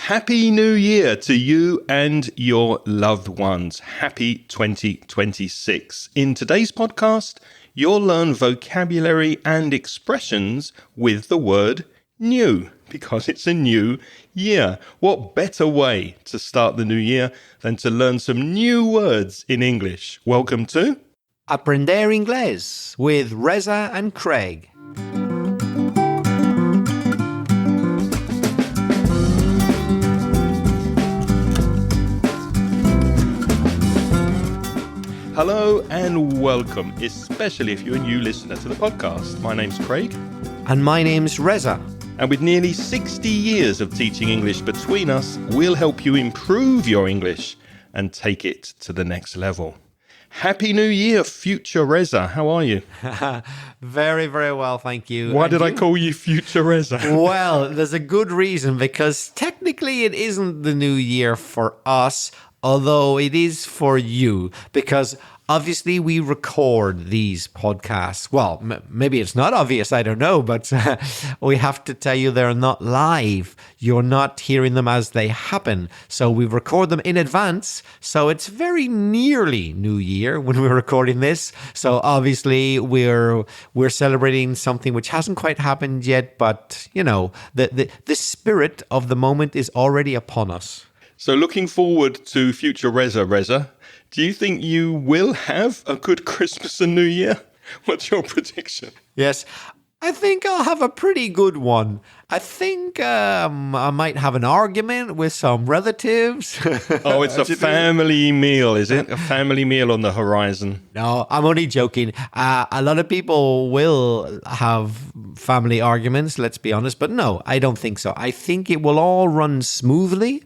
Happy New Year to you and your loved ones. Happy 2026. In today's podcast, you'll learn vocabulary and expressions with the word new, because it's a new year. What better way to start the new year than to learn some new words in English? Welcome to Aprender Inglés with Reza and Craig. Hello and welcome, especially if you're a new listener to the podcast. My name's Craig. And my name's Reza. And with nearly 60 years of teaching English between us, we'll help you improve your English and take it to the next level. Happy New Year, future Reza. How are you? Very, very well, thank you. Why did I call you future Reza? Well, there's a good reason, because technically it isn't the new year for us, although it is for you, because obviously we record these podcasts. Well, maybe it's not obvious, I don't know, but we have to tell you they're not live. You're not hearing them as they happen. So we record them in advance. So it's very nearly New Year when we're recording this. So obviously we're celebrating something which hasn't quite happened yet, but you know, the spirit of the moment is already upon us. So looking forward to future Reza, do you think you will have a good Christmas and New Year? What's your prediction? Yes, I think I'll have a pretty good one. I think I might have an argument with some relatives. Oh, it's a family meal, is it? A family meal on the horizon. No, I'm only joking. A lot of people will have family arguments, let's be honest. But no, I don't think so. I think it will all run smoothly.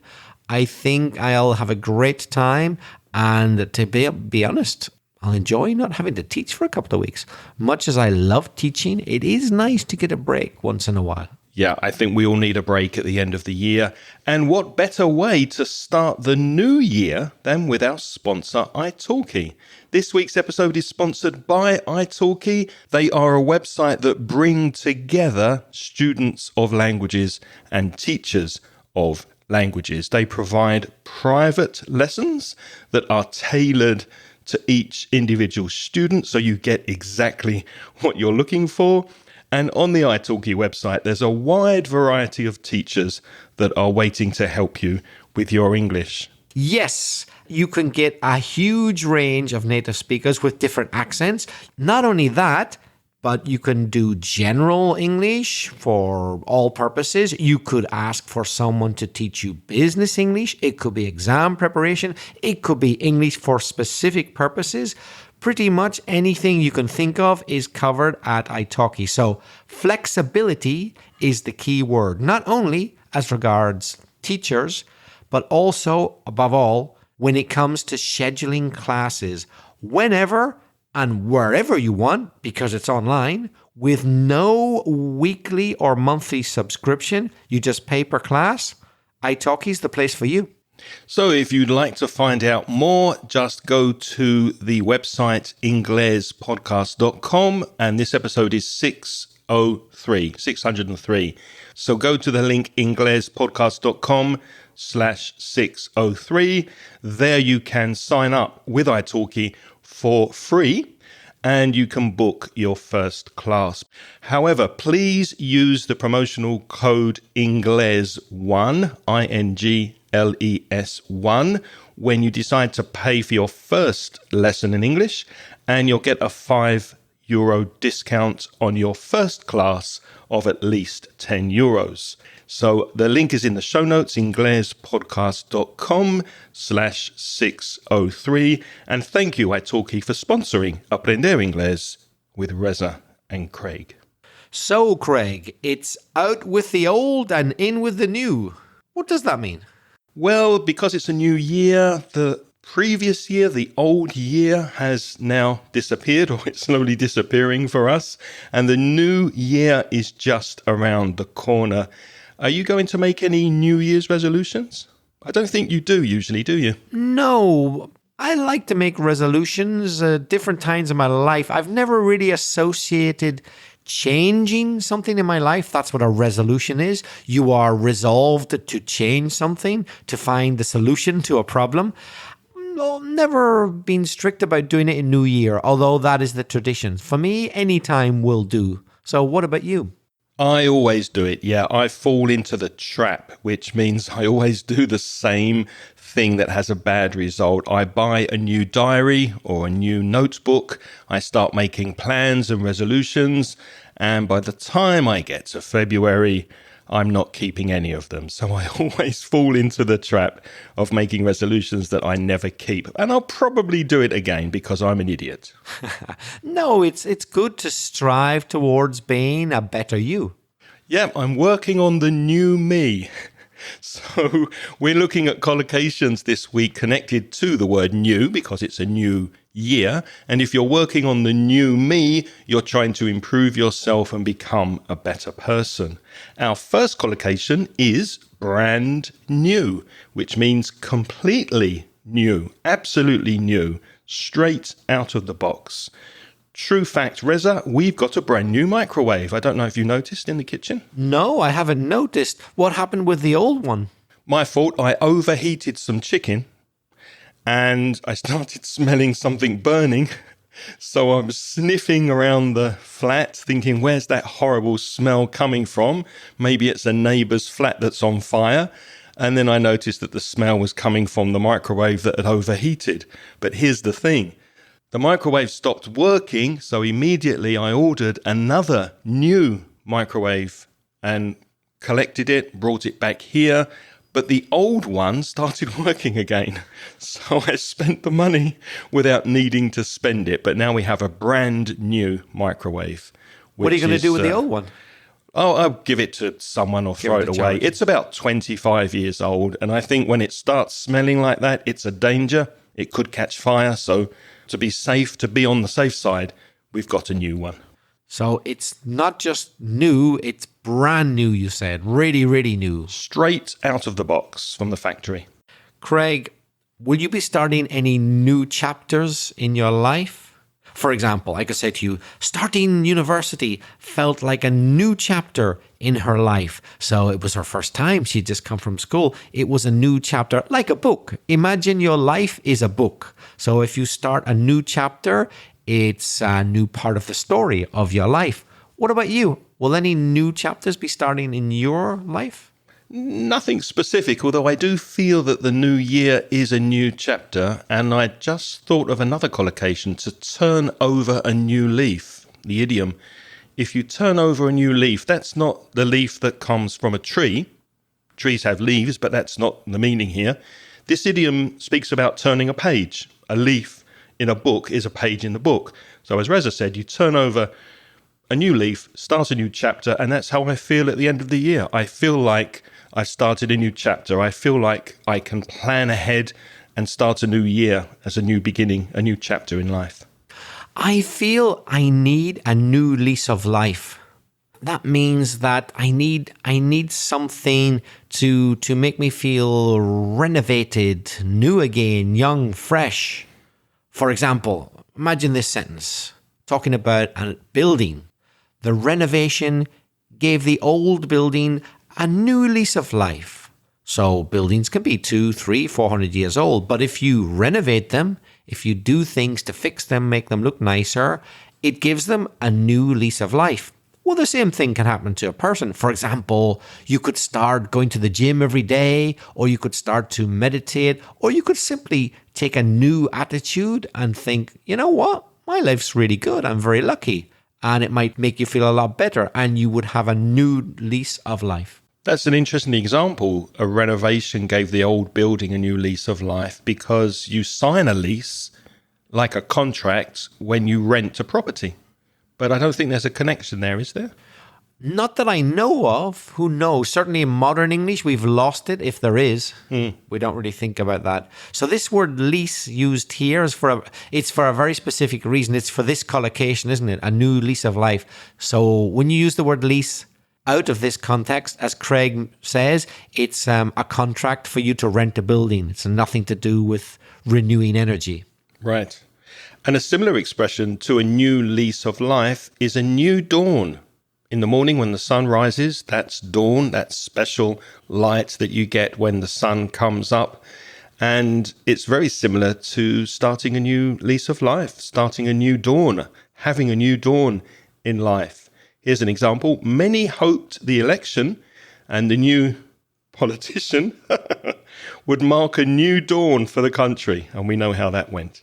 I think I'll have a great time, and to be honest, I'll enjoy not having to teach for a couple of weeks. Much as I love teaching, it is nice to get a break once in a while. Yeah, I think we all need a break at the end of the year. And what better way to start the new year than with our sponsor, italki. This week's episode is sponsored by italki. They are a website that bring together students of languages and teachers of languages. They provide private lessons that are tailored to each individual student, so you get exactly what you're looking for. And on the italki website, there's a wide variety of teachers that are waiting to help you with your English. Yes, you can get a huge range of native speakers with different accents. Not only that, but you can do general English for all purposes. You could ask for someone to teach you business English. It could be exam preparation. It could be English for specific purposes. Pretty much anything you can think of is covered at italki. So flexibility is the key word, not only as regards teachers, but also, above all, when it comes to scheduling classes. Whenever and wherever you want, because it's online, with no weekly or monthly subscription. You just pay per class. italki is the place for you. So if you'd like to find out more, just go to the website inglespodcast.com, and this episode is 603. So go to the link inglespodcast.com/603. There you can sign up with italki for free, and you can book your first class. However, please use the promotional code INGLES1, INGLES1, when you decide to pay for your first lesson in English, and you'll get a €5 discount on your first class of at least €10. So the link is in the show notes, inglespodcast.com/603. And thank you, italki, for sponsoring Aprender Inglés with Reza and Craig. So, Craig, it's out with the old and in with the new. What does that mean? Well, because it's a new year, the previous year, the old year, has now disappeared, or it's slowly disappearing for us. And the new year is just around the corner. Are you going to make any New Year's resolutions? I don't think you do usually, do you? No, I like to make resolutions different times in my life. I've never really associated changing something in my life. That's what a resolution is. You are resolved to change something, to find the solution to a problem. No, never been strict about doing it in New Year, although that is the tradition. For me, any time will do. So what about you? I always do it. Yeah, I fall into the trap, which means I always do the same thing that has a bad result. I buy a new diary or a new notebook. I start making plans and resolutions. And by the time I get to February, I'm not keeping any of them. So I always fall into the trap of making resolutions that I never keep. And I'll probably do it again because I'm an idiot. No, it's good to strive towards being a better you. Yeah, I'm working on the new me. So we're looking at collocations this week connected to the word new because it's a new year. And if you're working on the new me, you're trying to improve yourself and become a better person. Our first collocation is brand new, which means completely new, absolutely new, straight out of the box. True fact, Reza, we've got a brand new microwave. I don't know if you noticed in the kitchen. No, I haven't noticed. What happened with the old one? My fault. I overheated some chicken and I started smelling something burning. So I'm sniffing around the flat thinking, where's that horrible smell coming from? Maybe it's a neighbour's flat that's on fire. And then I noticed that the smell was coming from the microwave that had overheated. But here's the thing. The microwave stopped working, so immediately I ordered another new microwave and collected it, brought it back here. But the old one started working again. So I spent the money without needing to spend it. But now we have a brand new microwave. What are you going to do with the old one? Oh, I'll give it to someone or throw it away. It's about 25 years old. And I think when it starts smelling like that, it's a danger. It could catch fire. So to be safe, to be on the safe side, we've got a new one. So it's not just new, it's brand new, you said. Really, really new. Straight out of the box from the factory. Craig, will you be starting any new chapters in your life? For example, I could say to you, starting university felt like a new chapter in her life. So it was her first time. She'd just come from school. It was a new chapter, like a book. Imagine your life is a book. So if you start a new chapter, it's a new part of the story of your life. What about you? Will any new chapters be starting in your life? Nothing specific, although I do feel that the new year is a new chapter, and I just thought of another collocation, to turn over a new leaf, the idiom. If you turn over a new leaf, that's not the leaf that comes from a tree. Trees have leaves, but that's not the meaning here. This idiom speaks about turning a page. A leaf in a book is a page in the book. So as Reza said, you turn over a new leaf, start a new chapter, and that's how I feel at the end of the year. I feel like I've started a new chapter. I feel like I can plan ahead and start a new year as a new beginning, a new chapter in life. I feel I need a new lease of life. That means that I need something to make me feel renovated, new again, young, fresh. For example, imagine this sentence, talking about a building. The renovation gave the old building a new lease of life. So buildings can be 200, 300, 400 years old, but if you renovate them, if you do things to fix them, make them look nicer, it gives them a new lease of life. Well, the same thing can happen to a person. For example, you could start going to the gym every day, or you could start to meditate, or you could simply take a new attitude and think, you know what? My life's really good. I'm very lucky. And it might make you feel a lot better, and you would have a new lease of life. That's an interesting example. A renovation gave the old building a new lease of life because you sign a lease like a contract when you rent a property. But I don't think there's a connection there, is there? Not that I know of. Who knows? Certainly in modern English, we've lost it, if there is. We don't really think about that. So this word lease used here is for a very specific reason. It's for this collocation, isn't it? A new lease of life. So when you use the word lease out of this context, as Craig says, it's a contract for you to rent a building. It's nothing to do with renewing energy. Right. And a similar expression to a new lease of life is a new dawn. In the morning when the sun rises, that's dawn, that special light that you get when the sun comes up. And it's very similar to starting a new lease of life, starting a new dawn, having a new dawn in life. Here's an example. Many hoped the election and the new politician would mark a new dawn for the country. And we know how that went.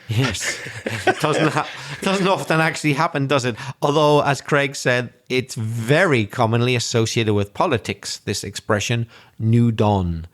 Yes, it doesn't often actually happen, does it? Although, as Craig said, it's very commonly associated with politics, this expression, new dawn.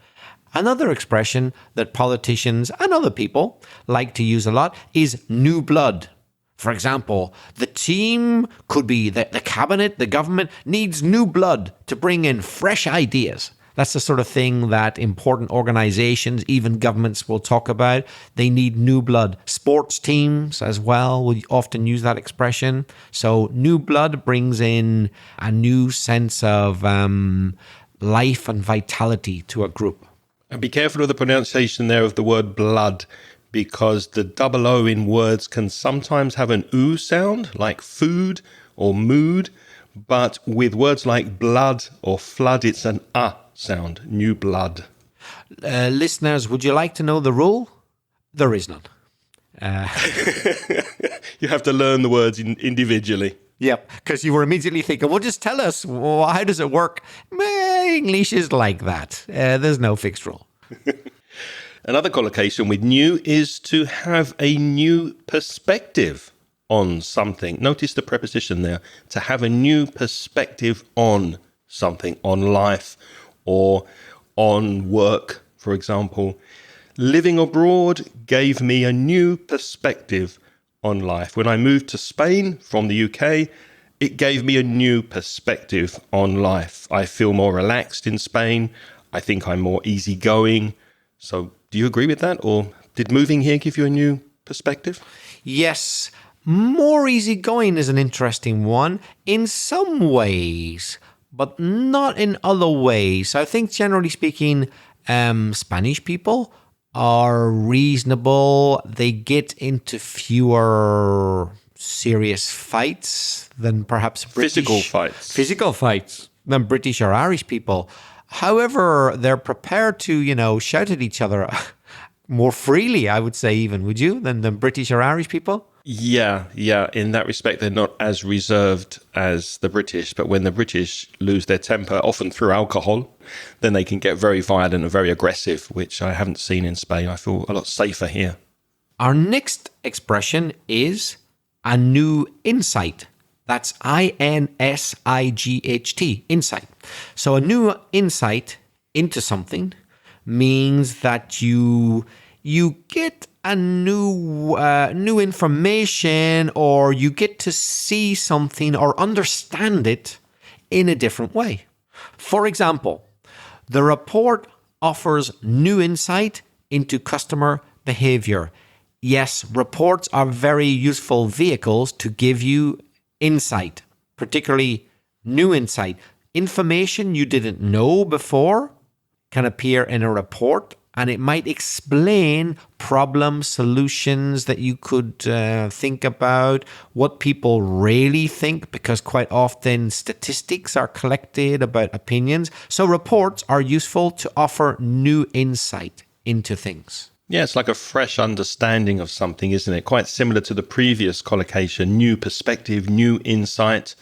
Another expression that politicians and other people like to use a lot is new blood. For example, the team could be the cabinet, the government needs new blood to bring in fresh ideas. That's the sort of thing that important organizations, even governments, will talk about. They need new blood. Sports teams as well will often use that expression. So new blood brings in a new sense of life and vitality to a group. And be careful of the pronunciation there of the word blood, because the double O in words can sometimes have an oo sound, like food or mood. But with words like blood or flood, it's an sound, new blood. Listeners, would you like to know the rule? There is none. You have to learn the words individually. Yep, because you were immediately thinking, well, just tell us, how does it work? English is like that. There's no fixed rule. Another collocation with new is to have a new perspective on something. Notice the preposition there, to have a new perspective on something, on life or on work, for example. Living abroad gave me a new perspective on life. When I moved to Spain from the UK, it gave me a new perspective on life. I feel more relaxed in Spain. I think I'm more easygoing. So do you agree with that? Or did moving here give you a new perspective? Yes. More easygoing is an interesting one in some ways, but not in other ways. I think generally speaking, Spanish people are reasonable. They get into fewer serious fights than perhaps British. Physical fights than British or Irish people. However, they're prepared to, shout at each other more freely, I would say even, would you, than British or Irish people? Yeah. In that respect, they're not as reserved as the British. But when the British lose their temper, often through alcohol, then they can get very violent and very aggressive, which I haven't seen in Spain. I feel a lot safer here. Our next expression is a new insight. That's INSIGHT, insight. So a new insight into something means that you get a new information, or you get to see something or understand it in a different way. For example, the report offers new insight into customer behavior. Yes, reports are very useful vehicles to give you insight, particularly new insight. Information you didn't know before can appear in a report, and it might explain problem solutions that you could think about, what people really think, because quite often statistics are collected about opinions. So reports are useful to offer new insight into things. Yeah, it's like a fresh understanding of something, isn't it? Quite similar to the previous collocation, new perspective, new insight.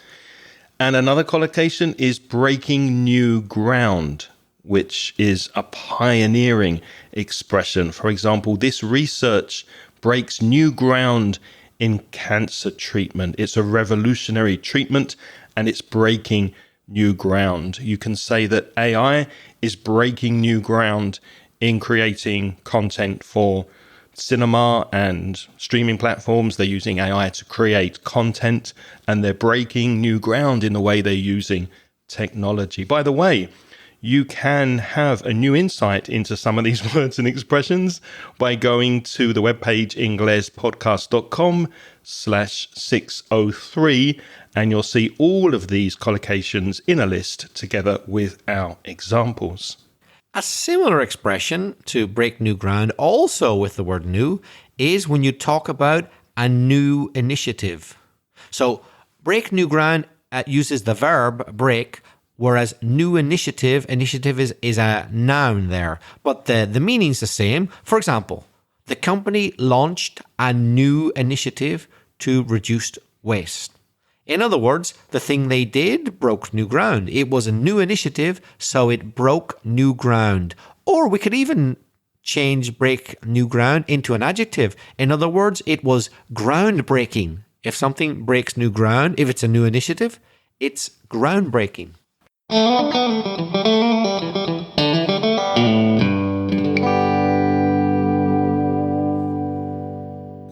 And another collocation is breaking new ground, which is a pioneering expression. For example, this research breaks new ground in cancer treatment. It's a revolutionary treatment and it's breaking new ground. You can say that AI is breaking new ground in creating content for cinema and streaming platforms. They're using AI to create content, and they're breaking new ground in the way they're using technology. By the way, you can have a new insight into some of these words and expressions by going to the webpage inglespodcast.com/603, and you'll see all of these collocations in a list together with our examples. A similar expression to break new ground, also with the word new, is when you talk about a new initiative. So break new ground uses the verb break, whereas new initiative is a noun there. But the meaning's the same. For example, the company launched a new initiative to reduce waste. In other words, the thing they did broke new ground. It was a new initiative, so it broke new ground. Or we could even change break new ground into an adjective. In other words, it was groundbreaking. If something breaks new ground, if it's a new initiative, it's groundbreaking.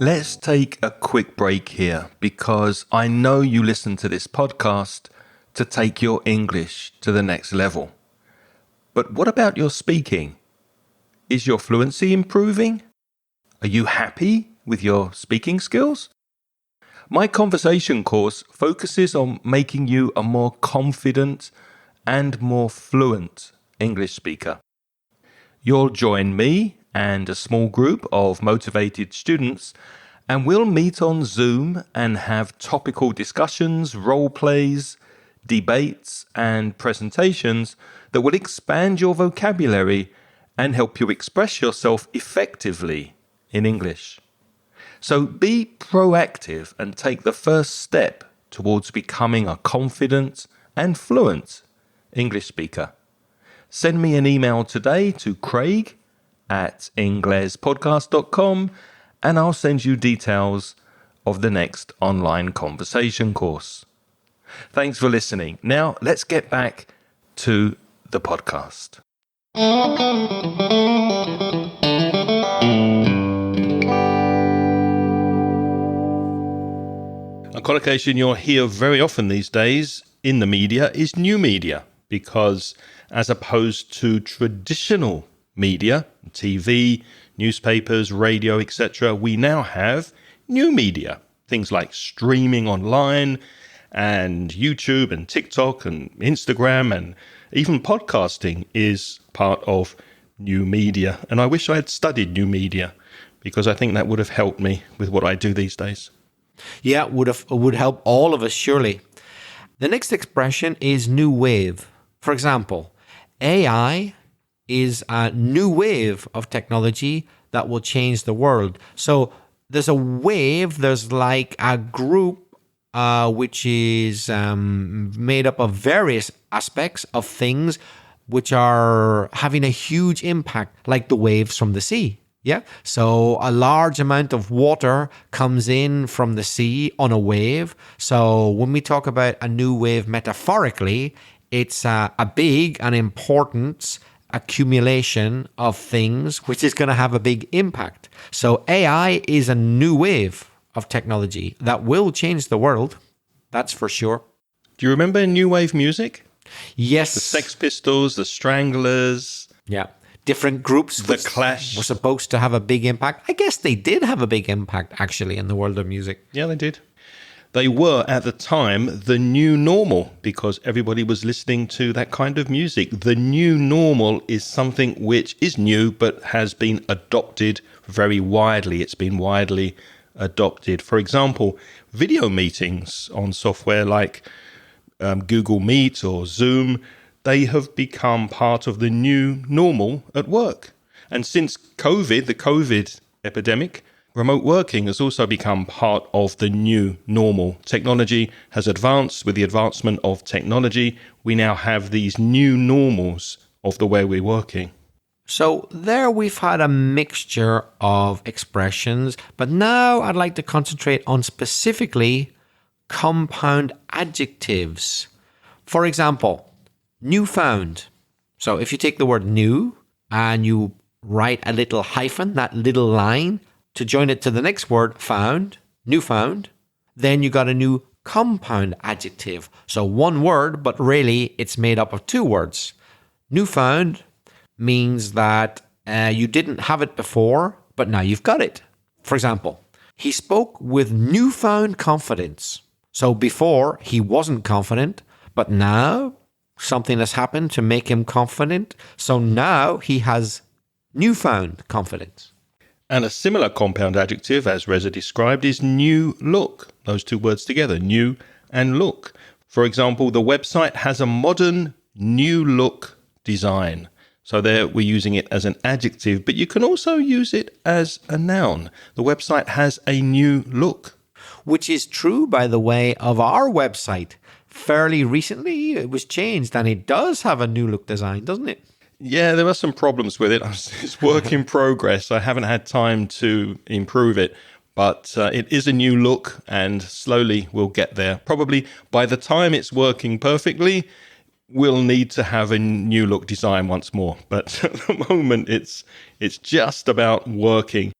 Let's take a quick break here because I know you listen to this podcast to take your English to the next level. But what about your speaking? Is your fluency improving? Are you happy with your speaking skills? My conversation course focuses on making you a more confident and more fluent English speaker. You'll join me and a small group of motivated students, and we'll meet on Zoom and have topical discussions, role plays, debates, and presentations that will expand your vocabulary and help you express yourself effectively in English. So be proactive and take the first step towards becoming a confident and fluent English speaker. Send me an email today to craig@inglespodcast.com and I'll send you details of the next online conversation course. Thanks for listening. Now let's get back to the podcast. A collocation you'll hear very often these days in the media is new media, because as opposed to traditional media, TV, newspapers, radio, etc., we now have new media, things like streaming online and YouTube and TikTok and Instagram, and even podcasting is part of new media. And I wish I had studied new media, because I think that would have helped me with what I do these days. Yeah, would help all of us, surely. The next expression is new wave. For example, AI is a new wave of technology that will change the world. So there's a wave, there's like a group which is made up of various aspects of things which are having a huge impact, like the waves from the sea. Yeah. So a large amount of water comes in from the sea on a wave. So when we talk about a new wave metaphorically, it's a big and important accumulation of things which is going to have a big impact. So AI is a new wave of technology that will change the world. That's for sure. Do you remember new wave music? Yes. The Sex Pistols, the Stranglers. Yeah. Different groups. The Clash. Were supposed to have a big impact. I guess they did have a big impact, actually, in the world of music. Yeah, they did. They were, at the time, the new normal, because everybody was listening to that kind of music. The new normal is something which is new, but has been adopted very widely. It's been widely adopted. For example, video meetings on software like Google Meet or Zoom, they have become part of the new normal at work. And since COVID, the COVID epidemic, remote working has also become part of the new normal. Technology has advanced. With the advancement of technology, we now have these new normals of the way we're working. So there we've had a mixture of expressions, but now I'd like to concentrate on specifically compound adjectives. For example, newfound. So if you take the word new and you write a little hyphen, that little line, to join it to the next word, found, newfound, then you got a new compound adjective. So one word, but really it's made up of two words. Newfound means that you didn't have it before, but now you've got it. For example, he spoke with newfound confidence. So before he wasn't confident, but now something has happened to make him confident. So now he has newfound confidence. And a similar compound adjective, as Reza described, is new look. Those two words together, new and look. For example, the website has a modern, new look design. So there we're using it as an adjective, but you can also use it as a noun. The website has a new look. Which is true, by the way, of our website. Fairly recently, it was changed, and it does have a new look design, doesn't it? Yeah, there are some problems with it. It's work in progress. I haven't had time to improve it, but it is a new look, and slowly we'll get there. Probably by the time it's working perfectly, we'll need to have a new look design once more. But at the moment, it's just about working.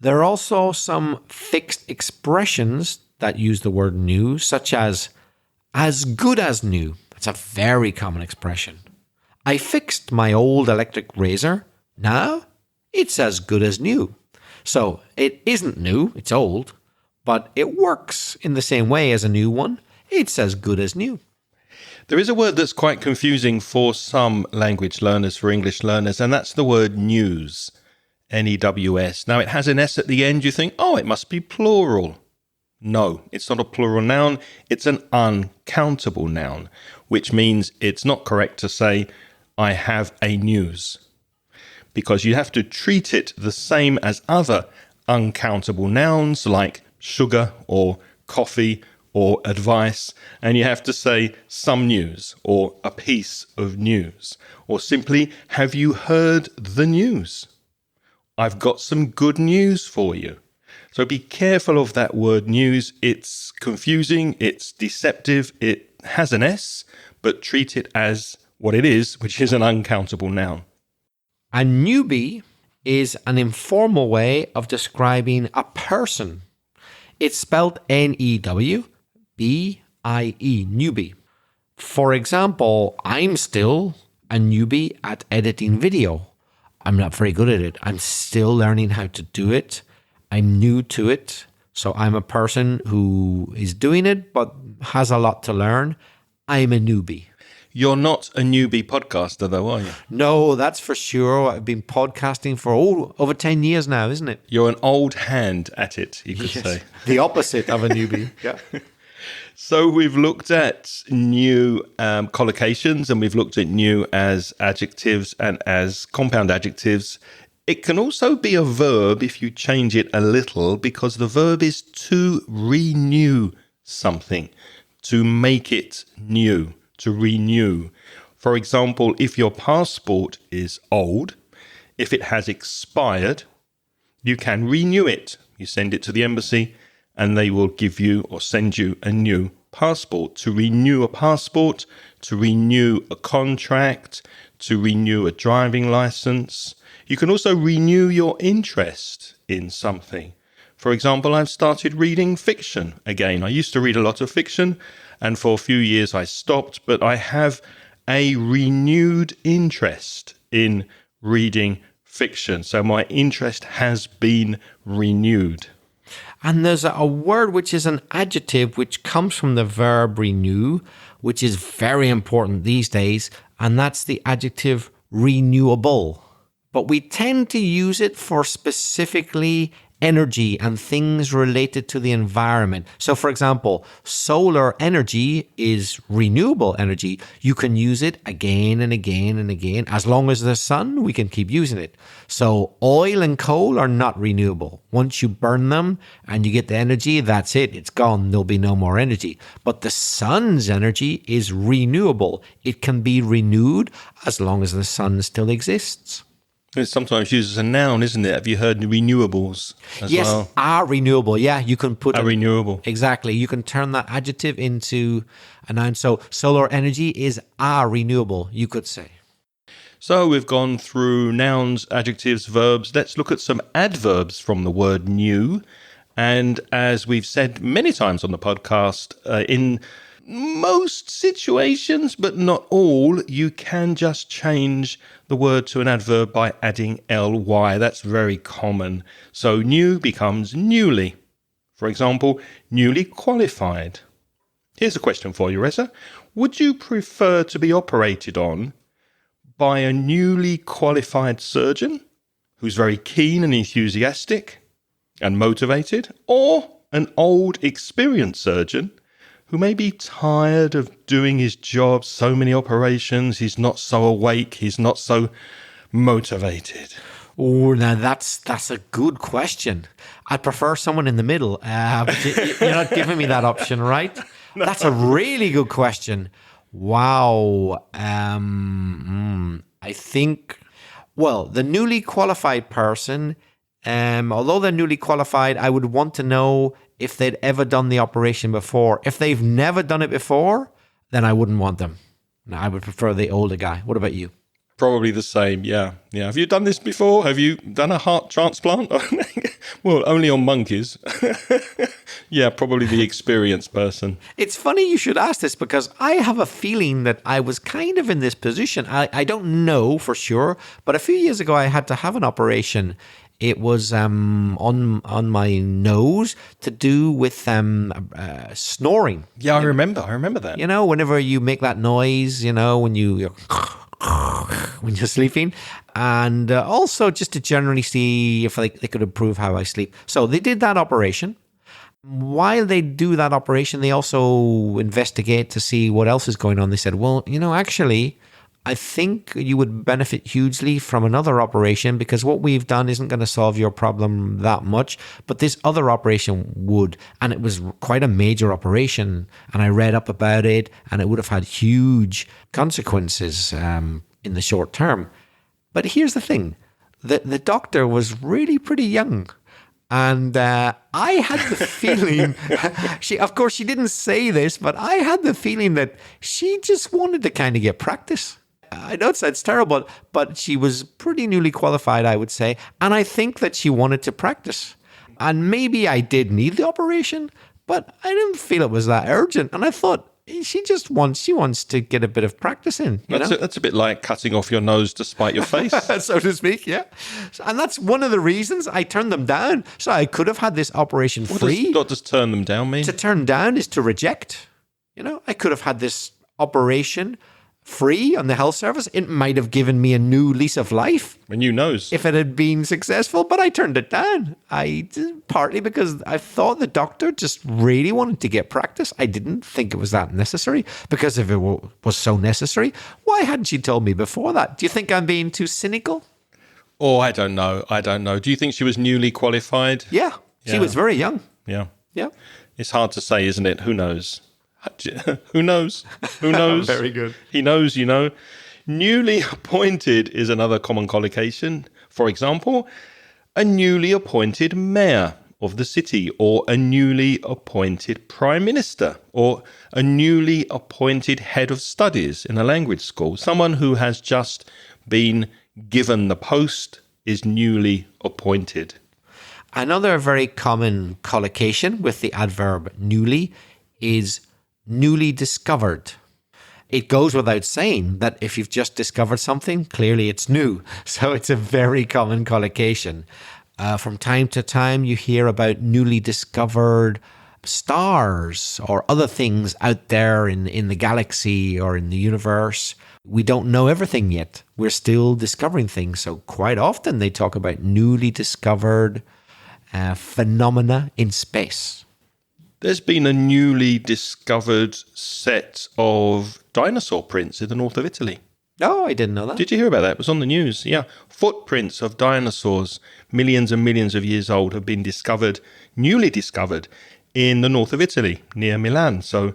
There are also some fixed expressions that use the word new, such as good as new. That's a very common expression. I fixed my old electric razor. Now it's as good as new. So it isn't new, it's old, but it works in the same way as a new one. It's as good as new. There is a word that's quite confusing for some language learners, for English learners, and that's the word news. N-E-W-S. Now, it has an S at the end. You think, oh, it must be plural. No, it's not a plural noun. It's an uncountable noun, which means it's not correct to say, I have a news, because you have to treat it the same as other uncountable nouns like sugar or coffee or advice, and you have to say some news or a piece of news, or simply, have you heard the news? I've got some good news for you. So be careful of that word news. It's confusing, it's deceptive, it has an S, but treat it as what it is, which is an uncountable noun. A newbie is an informal way of describing a person. It's spelled N-E-W-B-I-E, newbie. For example, I'm still a newbie at editing video. I'm not very good at it. I'm still learning how to do it. I'm new to it. So I'm a person who is doing it, but has a lot to learn. I'm a newbie. You're not a newbie podcaster, though, are you? No, that's for sure. I've been podcasting for over 10 years now, isn't it? You're an old hand at it, you could say. The opposite of a newbie. Yeah. So we've looked at new collocations, and we've looked at new as adjectives and as compound adjectives. It can also be a verb if you change it a little, because the verb is to renew something, to make it new, to renew. For example, if your passport is old, if it has expired, you can renew it. You send it to the embassy and they will give you or send you a new passport. To renew a passport, to renew a contract, to renew a driving license. You can also renew your interest in something. For example, I've started reading fiction again. I used to read a lot of fiction, and for a few years I stopped, but I have a renewed interest in reading fiction. So my interest has been renewed. And there's a word which is an adjective which comes from the verb renew, which is very important these days, and that's the adjective renewable. But we tend to use it for specifically energy and things related to the environment. So, for example, solar energy is renewable energy. You can use it again and again and again. As long as there's sun, we can keep using it. So oil and coal are not renewable. Once you burn them and you get the energy, that's it. It's gone. There'll be no more energy. But the sun's energy is renewable. It can be renewed as long as the sun still exists. It's sometimes used as a noun, isn't it? Have you heard renewables as well? Yes, are renewable. Yeah, you can put a renewable. Exactly. You can turn that adjective into a noun. So solar energy is a renewable, you could say. So we've gone through nouns, adjectives, verbs. Let's look at some adverbs from the word new. And as we've said many times on the podcast, in most situations, but not all, you can just change the word to an adverb by adding ly. That's very common. So new becomes newly. For example, newly qualified. Here's a question for you, Reza. Would you prefer to be operated on by a newly qualified surgeon who's very keen and enthusiastic and motivated, or an old, experienced surgeon who may be tired of doing his job, so many operations, he's not so awake, he's not so motivated? Oh, now that's a good question. I'd prefer someone in the middle. But you're not giving me that option, right? No. That's a really good question. Wow. I think, well, the newly qualified person, although they're newly qualified, I would want to know if they'd ever done the operation before. If they've never done it before, then I wouldn't want them. No, I would prefer the older guy. What about you? Probably the same, yeah. Have you done this before? Have you done a heart transplant? Well, only on monkeys. Yeah, probably the experienced person. It's funny you should ask this because I have a feeling that I was kind of in this position. I don't know for sure, but a few years ago I had to have an operation. It was on my nose to do with snoring. Yeah, I remember that. You know, whenever you make that noise, you know, when you're sleeping, and also just to generally see if they could improve how I sleep. So they did that operation. While they do that operation, they also investigate to see what else is going on. They said, well, you know, actually, I think you would benefit hugely from another operation because what we've done isn't going to solve your problem that much, but this other operation would. And it was quite a major operation. And I read up about it, and it would have had huge consequences in the short term. But here's the thing. The doctor was really pretty young. And I had the feeling, she didn't say this, but I had the feeling that she just wanted to kind of get practice. I know it sounds terrible, but she was pretty newly qualified, I would say. And I think that she wanted to practice. And maybe I did need the operation, but I didn't feel it was that urgent. And I thought, she wants to get a bit of practice in. That's a bit like cutting off your nose to spite your face. So to speak, yeah. And that's one of the reasons I turned them down. So I could have had this operation free. What does turn them down mean? To turn down is to reject. You know, I could have had this operation free on the health service. It might have given me a new lease of life. A new nose. If it had been successful, but I turned it down. Partly because I thought the doctor just really wanted to get practice. I didn't think it was that necessary, because if it was so necessary, why hadn't she told me before that? Do you think I'm being too cynical? Oh, I don't know. Do you think she was newly qualified? Yeah. She was very young. Yeah. Yeah. It's hard to say, isn't it? Who knows? Who knows? Who knows? Very good. He knows, you know. Newly appointed is another common collocation. For example, a newly appointed mayor of the city, or a newly appointed prime minister, or a newly appointed head of studies in a language school. Someone who has just been given the post is newly appointed. Another very common collocation with the adverb newly is newly discovered. It goes without saying that if you've just discovered something, clearly it's new. So it's a very common collocation. From time to time, you hear about newly discovered stars or other things out there in the galaxy or in the universe. We don't know everything yet. We're still discovering things. So quite often they talk about newly discovered phenomena in space. There's been a newly discovered set of dinosaur prints in the north of Italy. Oh, I didn't know that. Did you hear about that? It was on the news. Yeah. Footprints of dinosaurs, millions and millions of years old, have been discovered, newly discovered, in the north of Italy, near Milan. So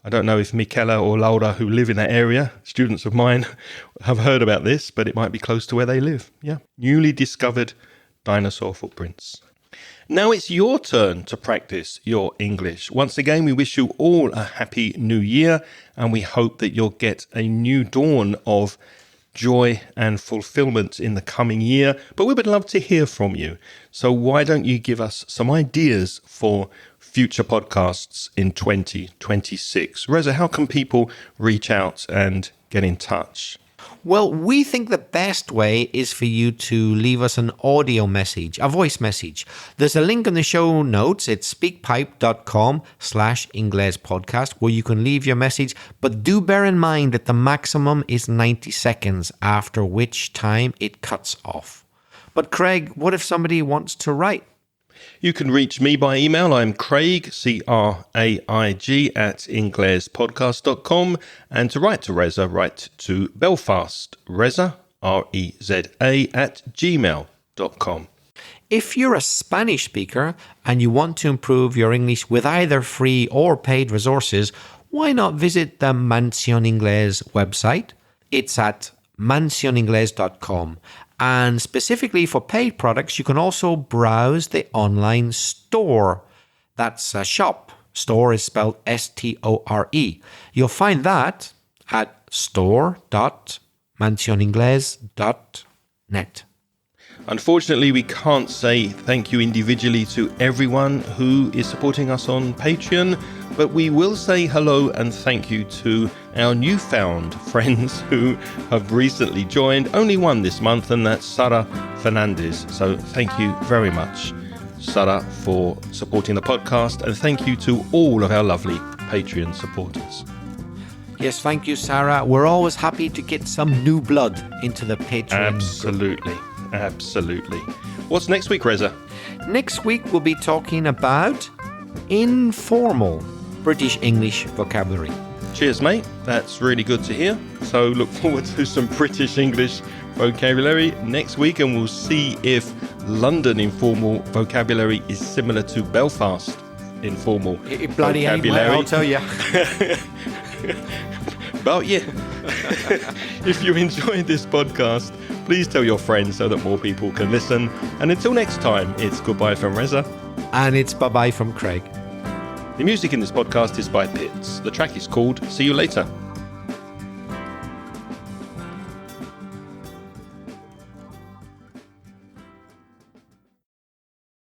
I don't know if Michela or Laura, who live in that area, students of mine, have heard about this, but it might be close to where they live. Yeah. Newly discovered dinosaur footprints. Now it's your turn to practice your English. Once again, we wish you all a happy new year, and we hope that you'll get a new dawn of joy and fulfillment in the coming year. But we would love to hear from you. So why don't you give us some ideas for future podcasts in 2026? Reza, how can people reach out and get in touch? Well, we think the best way is for you to leave us an audio message, a voice message. There's a link in the show notes. It's speakpipe.com/Ingles podcast, where you can leave your message. But do bear in mind that the maximum is 90 seconds, after which time it cuts off. But Craig, what if somebody wants to write? You can reach me by email. I'm Craig, Craig, at inglespodcast.com. And to write to Reza, write to Belfast, Reza, Reza, at gmail.com. If you're a Spanish speaker and you want to improve your English with either free or paid resources, why not visit the Mansión Inglés website? It's at mansioningles.com. And specifically for paid products, you can also browse the online store. That's a shop. Store is spelled S-T-O-R-E. You'll find that at store.mansioningles.net. Unfortunately, we can't say thank you individually to everyone who is supporting us on Patreon, but we will say hello and thank you to our newfound friends who have recently joined. Only one this month, and that's Sara Fernandez. So thank you very much, Sara, for supporting the podcast, and thank you to all of our lovely Patreon supporters. Yes, thank you, Sarah. We're always happy to get some new blood into the Patreon. Absolutely. What's next week, Reza? Next week, we'll be talking about informal British English vocabulary. Cheers, mate. That's really good to hear. So look forward to some British English vocabulary next week, and we'll see if London informal vocabulary is similar to Belfast informal Bloody vocabulary. Anyway, I'll tell you. But yeah, if you enjoyed this podcast, please tell your friends so that more people can listen. And until next time, it's goodbye from Reza. And it's bye-bye from Craig. The music in this podcast is by Pitts. The track is called See You Later.